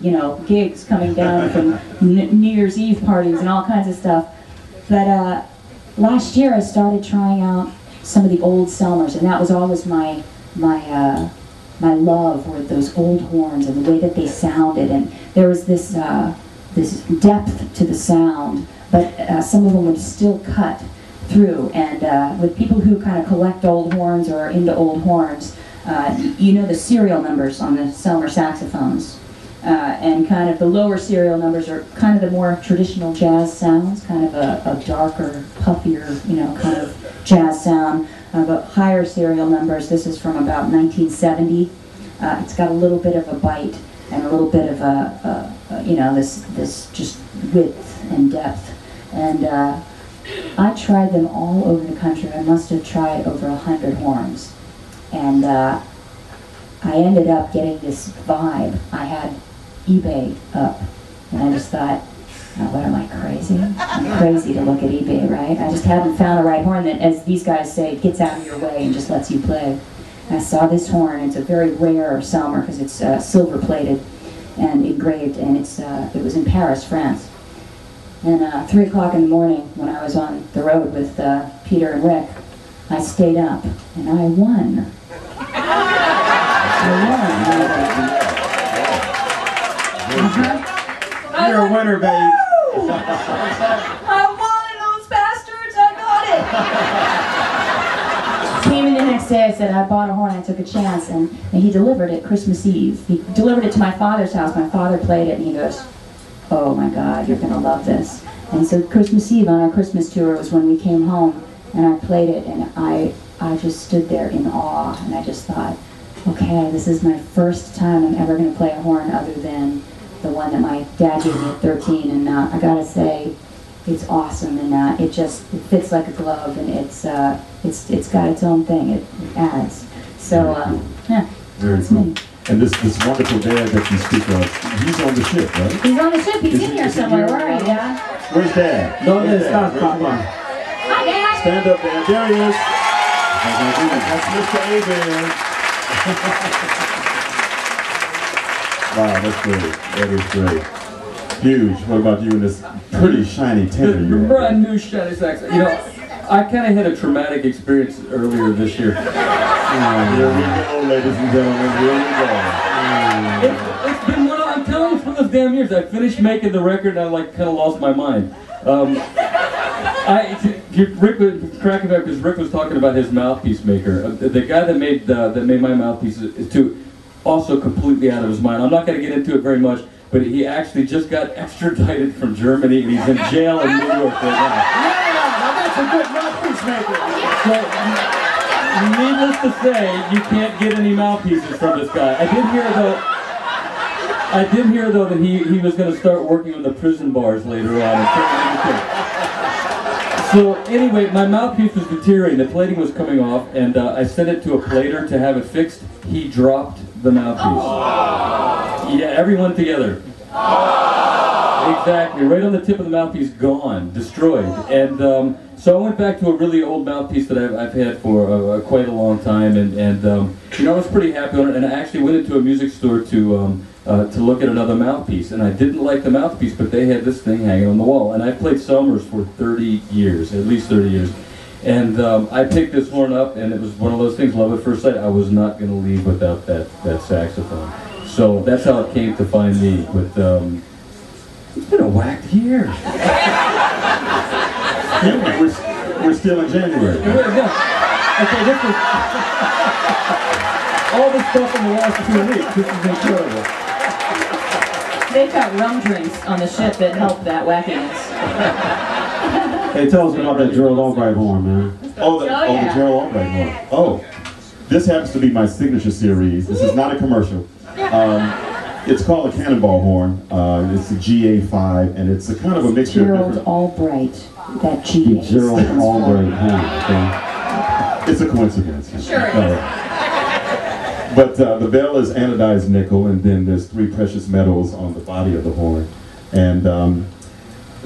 you know, gigs coming down from New Year's Eve parties and all kinds of stuff. But last year I started trying out some of the old Selmers, and that was always my love, with those old horns and the way that they sounded. And there was this this depth to the sound, but some of them would still cut through. And with people who kind of collect old horns or are into old horns, you know the serial numbers on the Selmer saxophones. And kind of the lower serial numbers are kind of the more traditional jazz sounds, kind of a darker, puffier, you know, kind of jazz sound. But higher serial numbers, this is from about 1970. It's got a little bit of a bite and a little bit of a you know, this just width and depth. And I tried them all over the country. I must have tried over 100 horns. And I ended up getting this vibe. I had eBay up, and I just thought, oh, what am I, crazy? I'm crazy to look at eBay, right? I just haven't found the right horn that, as these guys say, gets out of your way and just lets you play. And I saw this horn. It's a very rare Selmer because it's silver-plated and engraved, and it was in Paris, France. And 3 o'clock in the morning, when I was on the road with Peter and Rick, I stayed up, and I won. You're a winner, babe. I won, those bastards! I got it! Came in the next day, I said, I bought a horn, I took a chance, and he delivered it Christmas Eve. He delivered it to my father's house. My father played it, and he goes, oh my God, you're going to love this. And so Christmas Eve on our Christmas tour was when we came home, and I played it, and I just stood there in awe, and I just thought, okay, this is my first time I'm ever going to play a horn other than the one that my dad gave me at 13, and I gotta say, it's awesome, and it fits like a glove, and it's got its own thing. It adds. So yeah, that's me. And this wonderful dad that you speak of, he's on the ship, right? He's on the ship. He's in here somewhere. Where are you, Dad? Where's Dad? No, there's Dad. Hi, Dad. Stand up, Dad. There he is. That's Mr. Abair. Wow, that's great. That is great. Huge. What about you and this pretty shiny tenor? The brand new shiny sax. You know, I kind of had a traumatic experience earlier this year. Here we go, ladies and gentlemen. Here we go. It's been one of, I'm telling you, for those damn years. I finished making the record and I like kind of lost my mind. Rick was cracking up because Rick was talking about his mouthpiece maker. The guy that made my mouthpiece is too also completely out of his mind. I'm not going to get into it very much, but he actually just got extradited from Germany and he's in jail in New York right now. Now that's a good mouthpiece maker. So, needless to say, you can't get any mouthpieces from this guy. I did hear though that he was going to start working on the prison bars later on. So anyway, my mouthpiece was deteriorating, the plating was coming off, and I sent it to a plater to have it fixed. He dropped the mouthpiece. Oh. Yeah, everyone together. Oh. Exactly, right on the tip of the mouthpiece, gone, destroyed. And so I went back to a really old mouthpiece that I've had for quite a long time, and you know, I was pretty happy on it, and I actually went into a music store to look at another mouthpiece, and I didn't like the mouthpiece, but they had this thing hanging on the wall, and I played Selmers for 30 years, at least 30 years, and I picked this horn up, and it was one of those things, love at first sight. I was not going to leave without that saxophone, so that's how it came to find me. But it's been a whacked year. Yeah, we're still in January. Yeah. Okay, this is all this stuff in the last 2 weeks. This is incredible. They've got rum drinks on the ship that help that wackiness. Hey, tell us about that Gerald Albright horn, man. Oh, the Gerald Albright horn. Oh, this happens to be my signature series. This is not a commercial. It's called a cannonball horn. It's a GA5, and it's a kind of a mixture Gerald of Albright, that GA. Gerald Albright horn. Okay. It's a coincidence. Sure. But the bell is anodized nickel, and then there's 3 precious metals on the body of the horn. And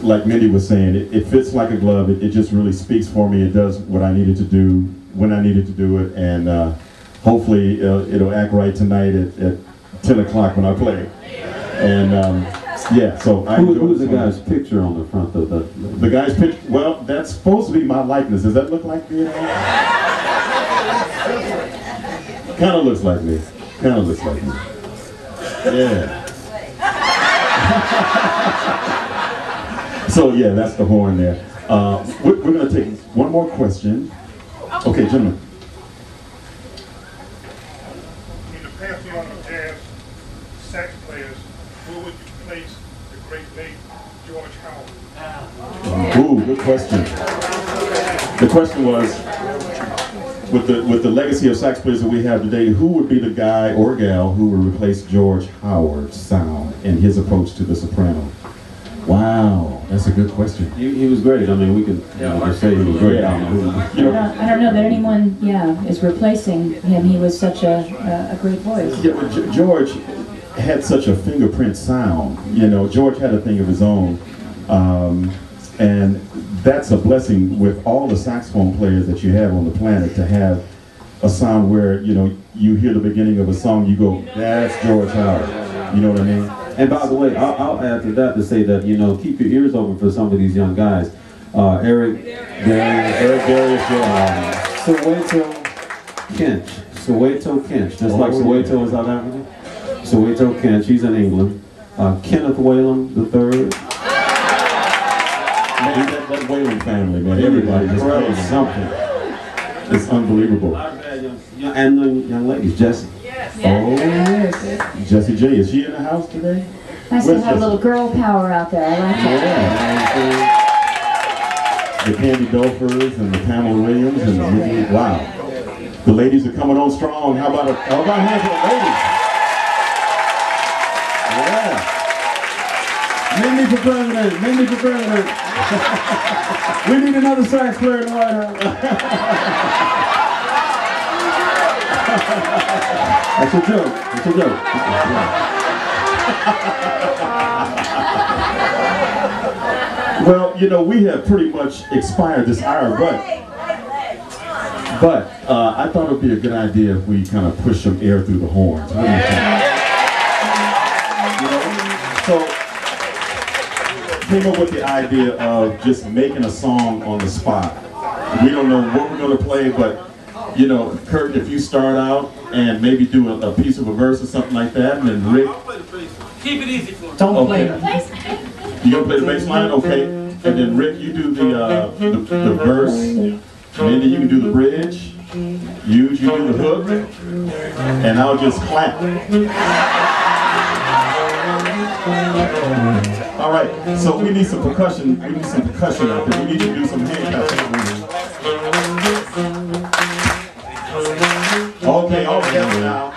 like Mindi was saying, it fits like a glove. It just really speaks for me. It does what I needed to do when I needed to do it, and hopefully it'll act right tonight at 10 o'clock when I play. And yeah, so I Who's the guy's picture on the front of the guy's picture? Well, that's supposed to be my likeness. Does that look like me at all? Kind of looks like me. Kind of looks like me. Yeah. So yeah, that's the horn there. We're going to take one more question. Okay, gentlemen. In the pantheon of jazz sax players, where would you place the great late George Howard? Ooh, good question. The question was, with the legacy of sax players that we have today, who would be the guy or gal who would replace George Howard's sound and his approach to the soprano? Wow, that's a good question. He was great. I mean, we can just say he was great. Yeah. I don't know that anyone, is replacing him. He was such a great voice. Yeah, but George had such a fingerprint sound. You know, George had a thing of his own. And that's a blessing with all the saxophone players that you have on the planet, to have a sound where, you hear the beginning of a song, you go, that's George Howard. You know what I mean? And by the way, I'll add to that to say that, keep your ears open for some of these young guys. Eric Darius, Soweto Kinch, just like Soweto in South Africa. Soweto Kinch, he's in England. Kenneth Whalum III. Man, that Wayman family, man, everybody just plays something. It's unbelievable. And the young ladies, Jessie. Oh, Jessie J. Is she in the house today? Nice to have a little girl power out there. I like that. Yeah. The Candy Dolfers and the Pamela Williams and the wow. The ladies are coming on strong. How about a hand for the ladies? Yeah. Mindi for president. Mindi for president. We need another sax player in the White House. That's a joke. That's a joke. Well, we have pretty much expired this hour, but I thought it would be a good idea if we kind of push some air through the horns. What do you think? So came up with the idea of just making a song on the spot. We don't know what we're going to play, but Kirk, if you start out and maybe do a piece of a verse or something like that, and then Rick. Keep it easy for me. Don't play. You gonna play the bass line? Okay. And then Rick, you do the verse. Mindy, you can do the bridge. You do the hook. And I'll just clap. All right. So we need some percussion. We need some percussion out there. We need to do some hand clapping. Okay, all together now.